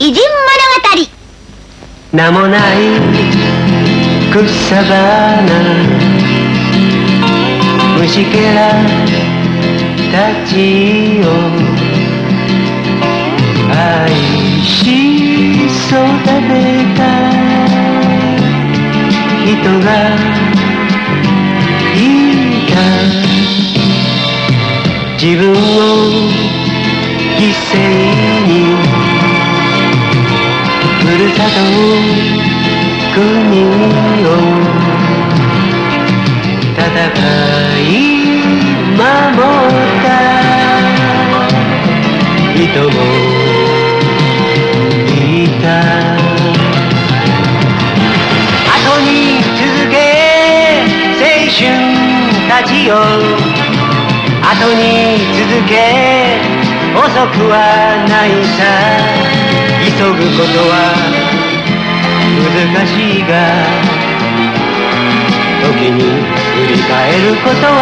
偉人物語。名もない草花虫けらたちを愛し育てた人がいた。自分を犠牲にふるさと国を戦い守った人もいた。後に続け青春たちよ、後に続け遅くはないさ。急ぐことは難しいが、時に振り返ることは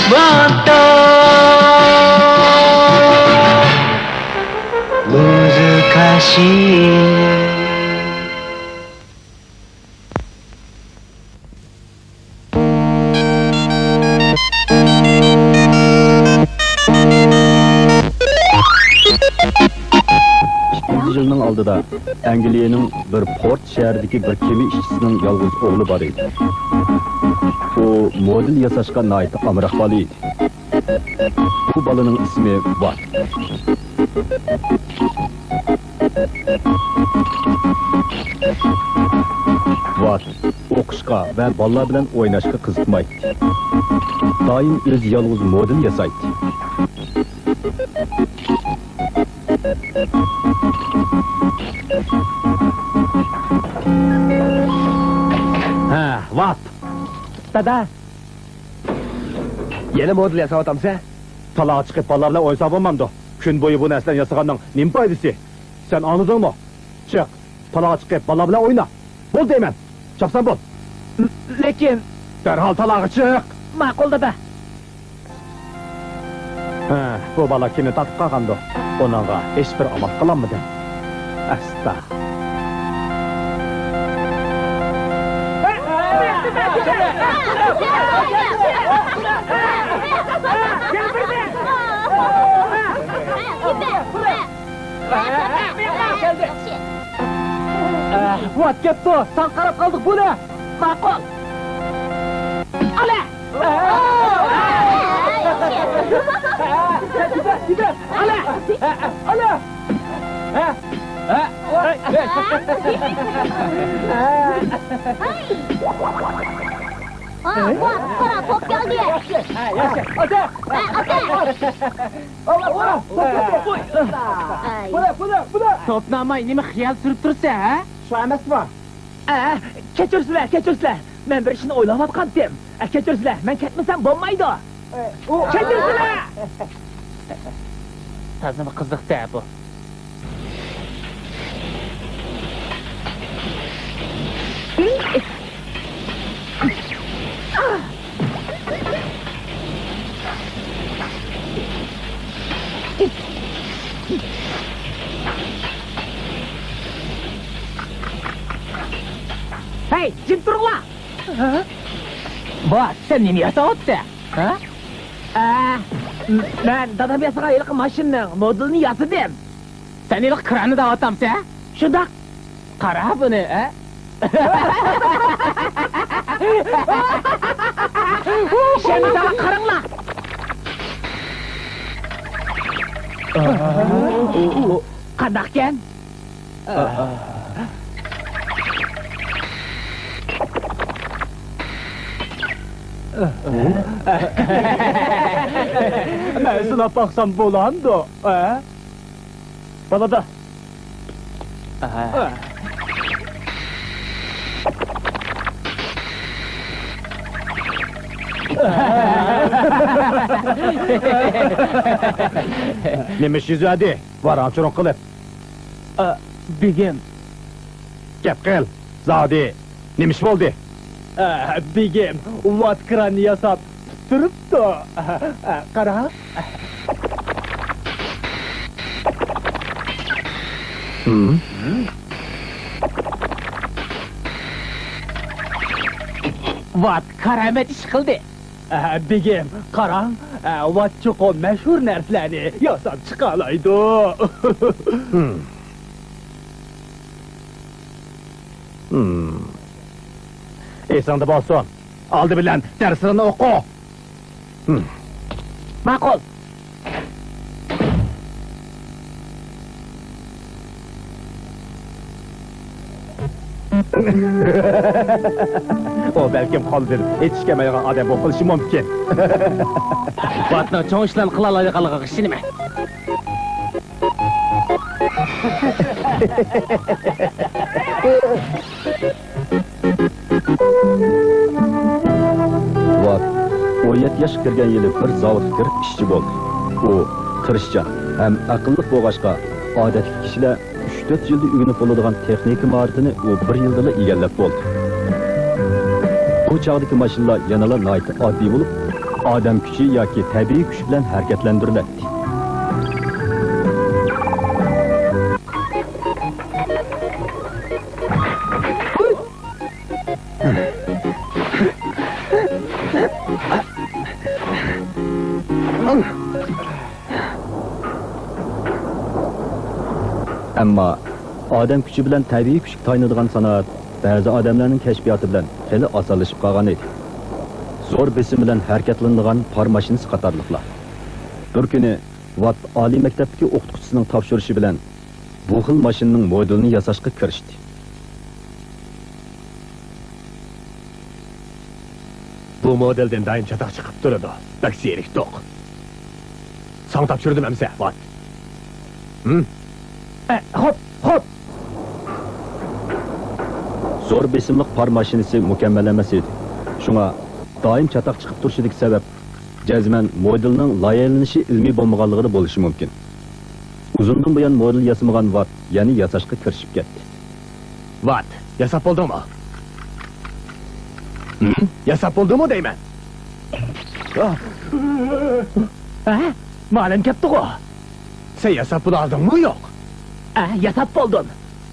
もっと難しい。Yılның aldıda Angliyaning bir port şəhərindəki bir kemi işçisinin yalğız oğlu var idi. O model yasashqa nait amraq bala idi. Bu balaning ismi Watt. Watt o'qishqa va bolalar bilan o'ynashga qiziqmaydi. Doim o'zi yalğız model yasaydi. Watt. Dada. Yeni model yasavatамsa? Talağa çıkıp balalarla oysa olmamdı. Gün boyu bu neslen yasağından nim faydası? Sen anladın mı? Çık, talağa çıkıp balalarla oyna. Bol deymen. Çapsan bol. Lekin Derhal talağa çık. ma'qul dada. Bu bala kimi tatib qolgandi. Onaga hech bir amal qilinmadi. Asta. Watt ketdi. San qarab qoldik buni. Ma'qul. Ala! Gider. Ala! Ala! Watt, qara, top geldi. Ota! Ay. Toplamay nima xiyol surib tursa, ha? Shu emasmi? Kechirsizlar. Men bir ishni o'ylayotgandim. Kechirsizlar. Men ketmasam bo'lmaydi. Kechirsizlar. Tazimi qiziqda bu. Hey, jim turinglar. Bak, sen nima yasayapsan? Ha? Men dadam yasagan ilk mashinaning modelini yasadim. Sen ilk kranni da'vatamsan? Shunda qara buni, ha? Şimdi daha qaranglar. Qandaqkan? Men sınab baxsam bo'lamdi, ha? Balada. Nima ish yuzadi? Varanchiroq qilib. Begim. Gap qil. Zodi. Nima ish bo'ldi? Begim, Watt kranni yasab turibdi. Qara. Vat karamet iş qildi. Begim, qarang, vat cho'qon mashhur narsalarni yasab chiqalaydi. Esingda bo'lsin. Oldi bilan darsini o'qi. Ma'qul. O belkim hozir yetishmagan odam bo'lishi mumkin. Vatni cho'ng ishlarni qila oladiganligiga ishonma. Vat 17 yosh kirgan yili bir zavodga kirib ishchi bo'ldi. U tirishchan ham aqlli bo'lg'achqa odatli kishilar 3-4 yilda o'rganib bo'ladigan texnika mahoratini u 1 yilda egallab bo'ldi. Bu chog'dagi mashinalar yanada nihoyat oddiy bo'lib, odam kuchi yoki tabiiy kuch bilan harakatlantiriladi. Ammo odam kuchi bilan tabiiy kuchga tayanadigan sanoat ba'zi odamlarning kashfiyoti bilan xeli osonlashib qolgan edi. Zo'r besim bilan harakatlanadigan par mashinasi qatorliqlar. Bir kuni Vat oliy maktabdagi o'qituvchisining topshirishi bilan bu xil mashinaning modelini yasashga kirishdi. Bu modelden daim çatak çıkıp durdu. Bak seyrek dok. Sana topşırdım emse, Vat. Hop, hop. Zo'r besimli par mashinasi mukammal emas edi. Shunga doim chatoq chiqib turishidagi sabab jazman modelning loyihalanishi ilmiy bo'lmaganligida bo'lishi mumkin. Uzundan buyon model yasamagan Vat yana yasashga kirishib ketdi. Vat, yasap oldu mu? Yasap oldu mu deymen? Ma'lum ketdi o. Sen yasap bunu aldın mı yok? Yasab bo'ldum.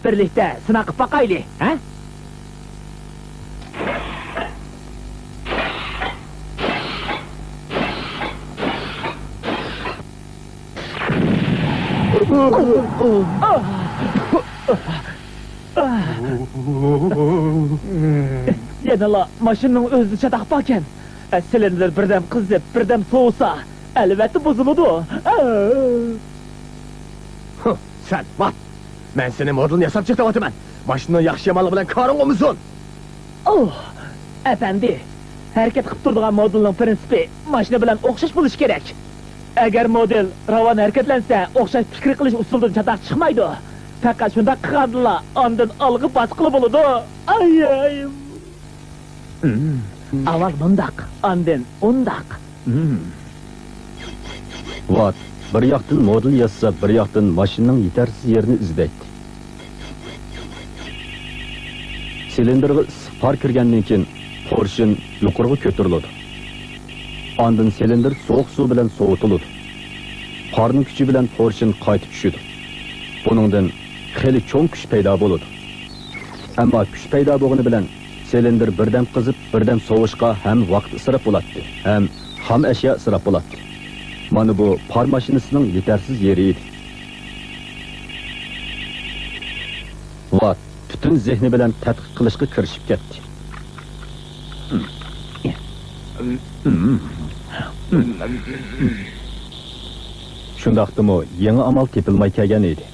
Birlikda sinaq qilib boqaylik, ha? Yanala mashinaning o'zi chataq ekan. Silindr birdan qizib, birdan sovusa, albatta buziladi. Sen, Vat. Ben senin modelini yasap çıktım Vat'ım. Başından yakşı yamalı bilen karın o musun? Oh, efendi. Harakat qilib turadigan modelning prinsipi mashina bilan o'xshash bo'lishi kerak. Agar model ravon harakatlansa, o'xshash fikr qilish usulidan chataq chiqmaydi. Faqat shunda qilganlar ondan olg'i bosqili bo'ladi. Ay. Avval bundoq, ondan undoq. Vat bir yoqdan model yassa, bir yoqdan mashinaning yetarsiz yerini izlaydi. Silindrga par kirgandan keyin portion yuqoriga ko'tariladi. Ondan silindr sovuq suv bilan sovutiladi. Parning kuchi bilan portion qaytib tushadi. Buningdan xeli cho'ng kuch paydo bo'ladi. Ammo kuch paydo bo'lgani bilan silindr birdan qizib, birdan sovishqa ham vaqt isrof bo'ladi, ham ham ashyo isrof bo'ladi. Mana bu par mashinasining yetarsiz yeri edi. Vat butun zehni bilan tadqiq qilishga kirishib ketdi. Shundaqdimi, yangi amal tepilmay kelgan edi.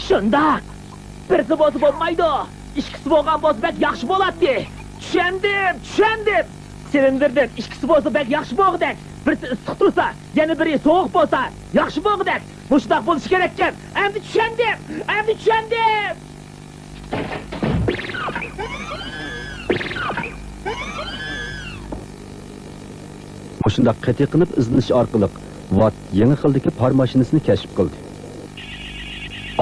Shundaq. Birsi bo'lsa bo'lmaydi. Ikkisi bo'lgan bo'lsa bek yaxshi bo'ladi. Tushundim. Silindrdan ikkisi bo'lsa bek yaxshi bo'lg'dak. Birsi issiq tursa, yana biri sovuq bo'lsa, yaxshi bo'lg'dak. Bu shunday bo'lishi kerak ekan. Endi tushundim. Shunda qat'iy qilib izlanish orqali Watt yangi xildagi par mashinasini kashf qildi.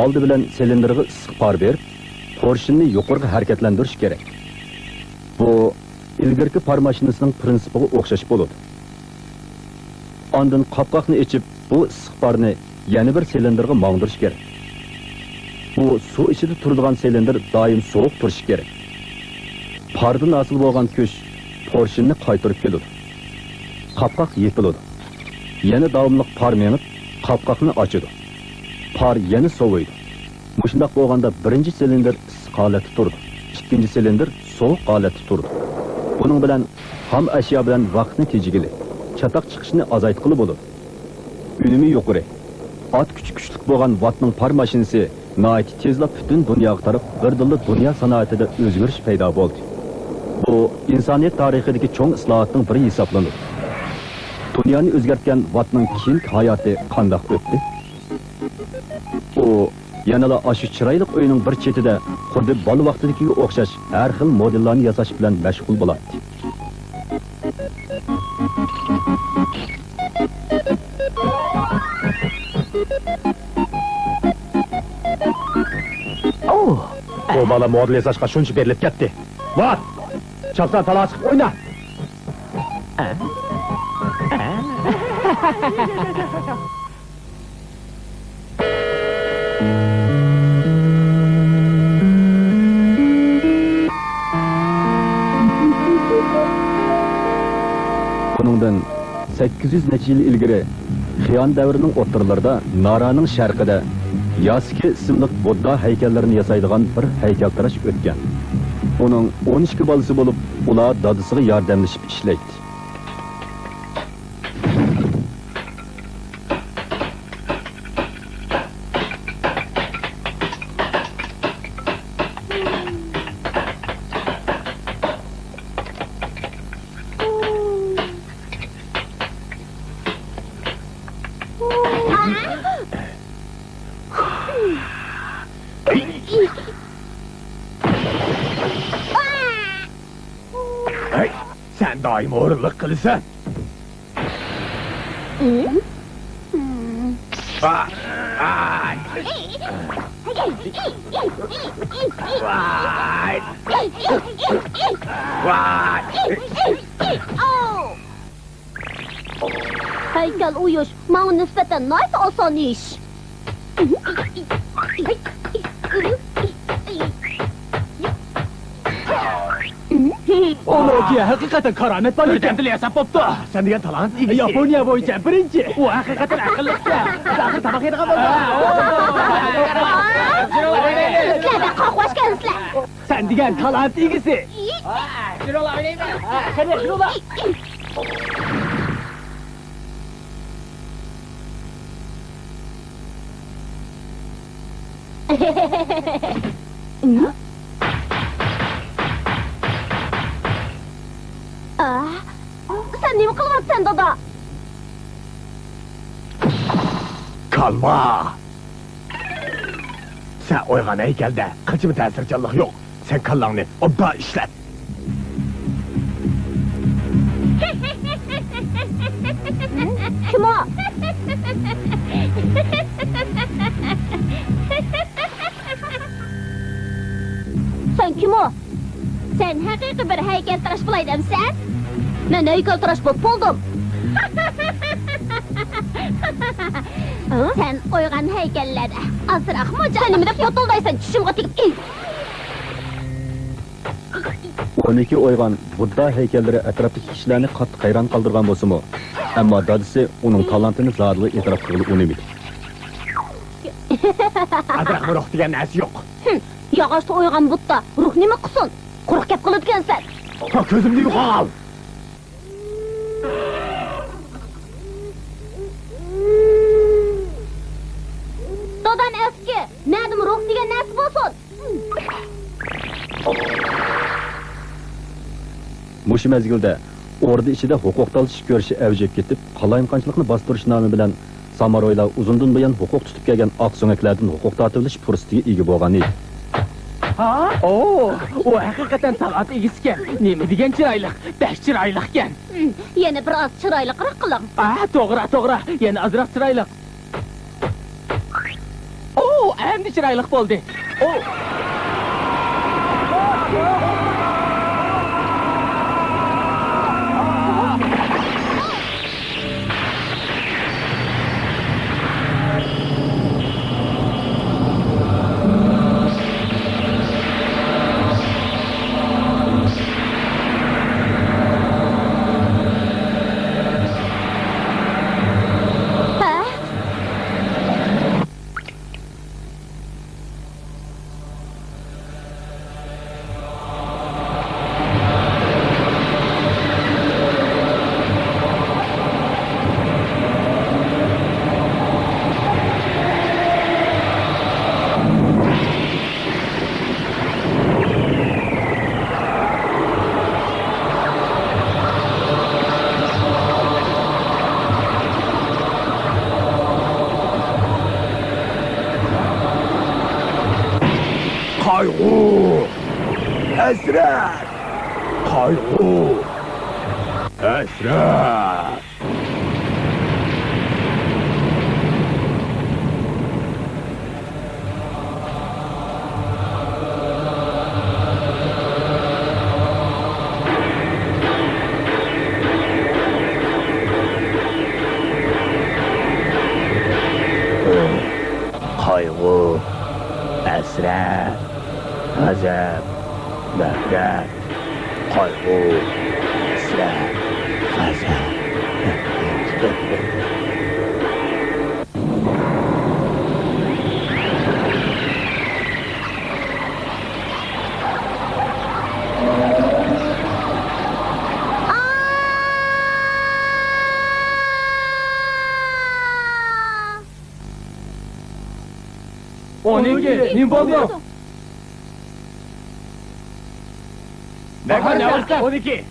Oldi bilan silindrga issiq par berib, porshinni yuqoriga harakatlantirish kerak. Bu ilgirki par mashinasining prinsipiga o'xshash bo'ladi. Ondan qopqoqni ochib, bu issiq parni yana bir silindrga mangdirish kerak. Bu suv ichida turadigan silindr doim sovuq turishi kerak. Pardan hosil bo'lgan kuch porshinni qaytarib keladi. Qopqoq yepiladi. Yana davomli par menib, qopqoqni ochadi. Par yana soviydi. Mushundaq bo'lganda birinchi silindr issiq holatda turdi. Ikkinchi silindr sovuq holatda turdi. Buning bilan ham ashyo bilan vaqtni tejigili, chataq chiqishni azaytqili bo'ladi. Unumi yuqori. At kuchli bo'lgan Wattning par mashinasi nihoyat tezlab butun dunyoga tarab birdilla dunyo sanoatida o'zgarish paydo bo'ldi. Bu insoniyat tarixidagi cho'ng islohotning biri hisoblanadi. Dunyoni o'zgartgan Wattning keyingi hayoti qanday o'tdi? U yanada ashu chiroyli uyning bir chetida xuddi bola vaqtidagiga o'xshash har xil modellarni yasash bilan mashg'ul bo'ladi. Bu bola model yasashga shuncha berilib ketdi. Watt! Chapdan talash chiqib o'yna. Buningdan 800 necha yil ilgari Xiyon davrining o'rtalarida Naraning sharqida Yaski ismli Budda haykallarini yasaydigan bir haykaltarash o'tgan. Uning 12 bolasi bo'lib, ular dadisiga yordamlashib ishlaydi. Hey, sen daim o'rinliq qilsan. Haykal uyush, ma'na nisbatan nice oson ish. Ologiya haqiqatan karamet bor ekan, yasab bo'pti. Sen degan talant Yaponiya bo'yicha birinchi. U haqiqatan aqlliqcha. Zahir tabax yedigan bo'ldi. Sizlarda qoqvashgansizlar. Sen degan talant egisi. Jirola o'ynayman. Qani jirola. Sen nima qilyapsan, dada? kalma. Sen oygan heykelde kaçımı tesircanlık yok. Sen kallanı obda işlet. Kim o? Sen kim o? Sen haqiqiy bir haykaltarash bo'laydimsan? Men haykaltarash bo'lib qoldim. Sen oygan heykellerde azroq mo'jalim deb yo'toldaysan, tushimga tegib. 12 oygan Budda heykellari atrofdagi kishilarni qattiq hayron qoldirgan bo'lsa-mu, ammo dadisi uning talantini zodli e'tirof qilib unimidi. Azroq ruh degan narsa yo'q. Yog'ochda oygan Budda ruh nima qilsin? Quruq gap qiladigansan. Ha, ko'zimni yo'qol. Dodan eski, nadim ruh degan narsa bo'lsin. Mushi mezgilda ordu ichida huquq talashish ko'rishi avjib ketib, qalayimqanchilikni bostirish nomi bilan Samaroylar uzundan buyon huquq tutib kelgan oq so'ngaklardan huquq tortilish fursatiga ega bo'lgan edi. Ha? Oo, o hakikaten talat egisken. Nemi degen çıraylık, beş çıraylıkken. Yine biraz çıraylıqraq qılın. Toğra, yani azırak çıraylık. Oo, endi çıraylık boldu. Oo. Ha? Kaygı, hasret, kaygı, hasret. Kaygı, hasret, gazap, nefret, kaygı, hasret, gazap, nefret. O negi, nim boldu? Ne Aha, ne kadar? varsa. 12.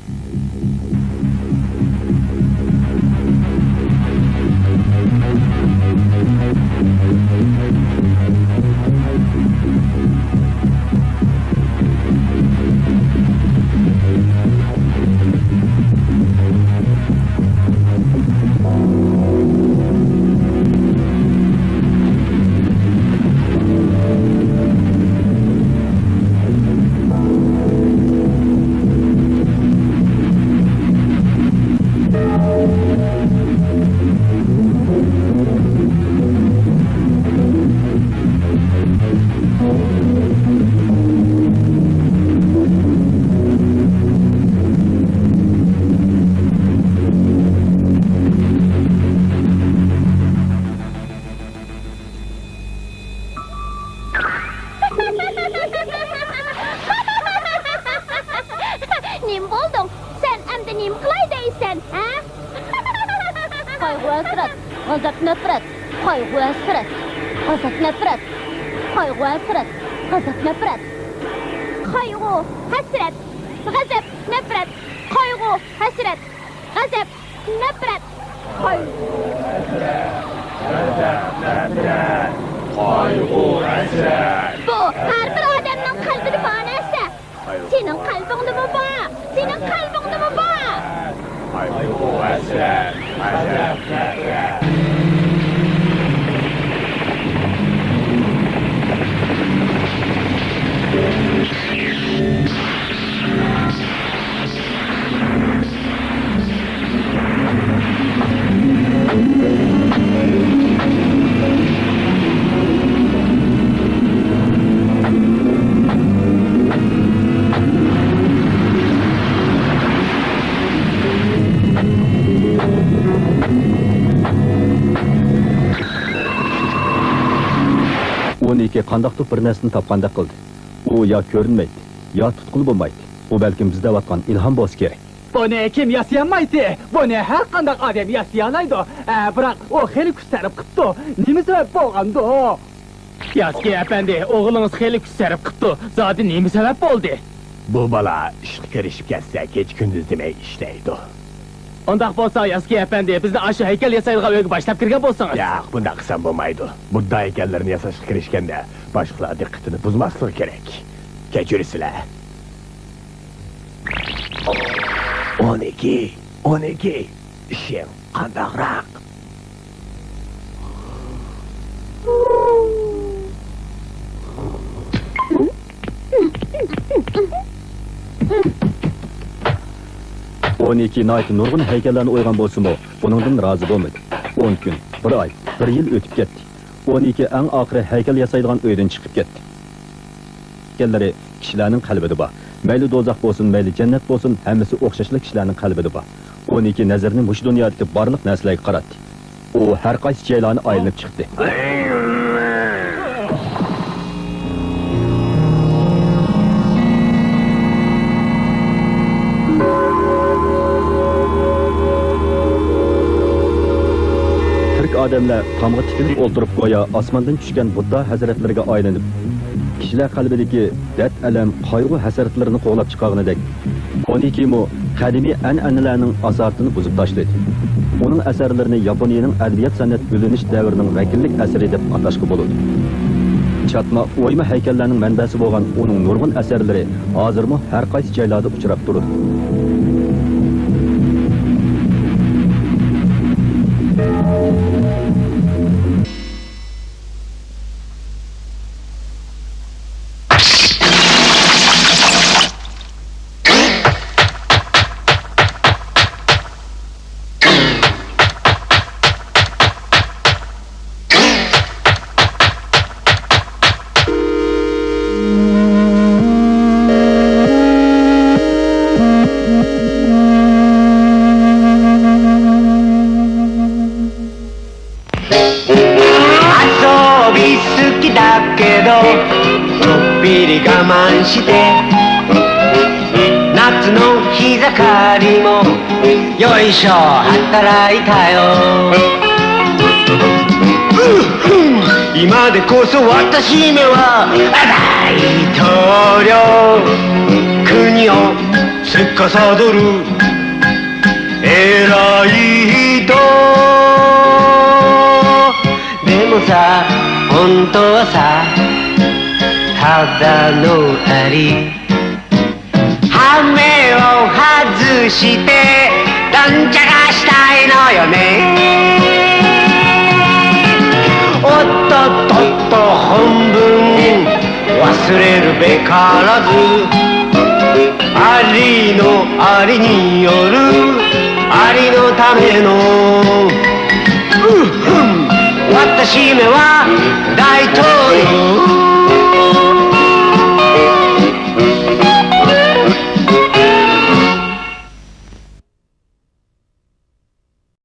Nim boldun? Sen emdi nim qılay deysen, ha? Qaygı hasret, gazap nefret. Qaygı hasret, gazap nefret. Qaygı hasret, gazap nefret. Qaygı hasret, gazap nefret. Qaygı hasret, gazap nefret. Bu her bir adamın kalbini manası. Senin kalbinde mi var? Senin kalbinde mi var? Kaygı, hasret, gazap, nefret. o'n ikki qandaqdir bir narsani topgandek qildi. U yo ko'rinmaydi, yo tutqul bo'lmaydi. U balkim bizda vatgan ilhom bo'lsa kerak. Bunu kim yasayamaydı? Bunu her kandak adam yasayanaydı. Bırak o heli küstərib qıptı. Nemi sebep bolğandı o? Yaski efendi, oğlunuz heli küstərib qıptı. Zaten nemi sebep oldu? Bu bala işe kirişip gelse geç gündüz demey işleydi. Ondaq bolsa Yaski efendi, bizni aşı heykel yasaydığa ögü başlap kirgen bolsanız. Ya bunda kısan bulmaydı. Budda heykellerini yasaşıp kirişkende başkalarına dikkatini buzmaslığı gerek. Kechirisiler. 12. İşim kandakrak. o'n ikki nayt nurg'un haykallarni o'ygan bo'lsa-mu, buningdan rozi bo'lmadi. 10 kun, 1 oy, 1 yil o'tib ketdi. 12 eng oxiri haykal yasaydigan uydan chiqib ketdi. Haykalları kishilarning qalbida bor. Mayli do'zax bo'lsin, mayli jannat bo'lsin, hammasi o'xshashli kishilarning qalbida bor. 12 nazarini mush dunyodagi barliq narsalarga qaratdi. U har qaysi joylarni aylanib chiqdi. Odamlar tomga tikilib o'ltirib go'yo osmondan tushgan Budda hazratlariga aylanib, kishilar qalbidagi dard, alam, qayg'u hasratlarini qo'g'lab chiqarganidek, 12 mu qadimiy an'analarning asartini buzib tashladi. Uning asarlarini Yaponiyaning adabiyot san'at gulinish davrining vakillik asari deb atashga bo'ladi. Chatma o'yma haykallarning manbasi bo'lgan uning nurg'un asarlari hozirmi har qaysi joylarda uchrab turadi.夏の日盛りもよいしょ働いたよ今でこそ私めは大統領国を司る偉い人でもさ本当はさただのアリ羽目を外してなんちゃらしたいのよねおっとっとっと本文忘れるべからずありのありによるありのための私めは大統領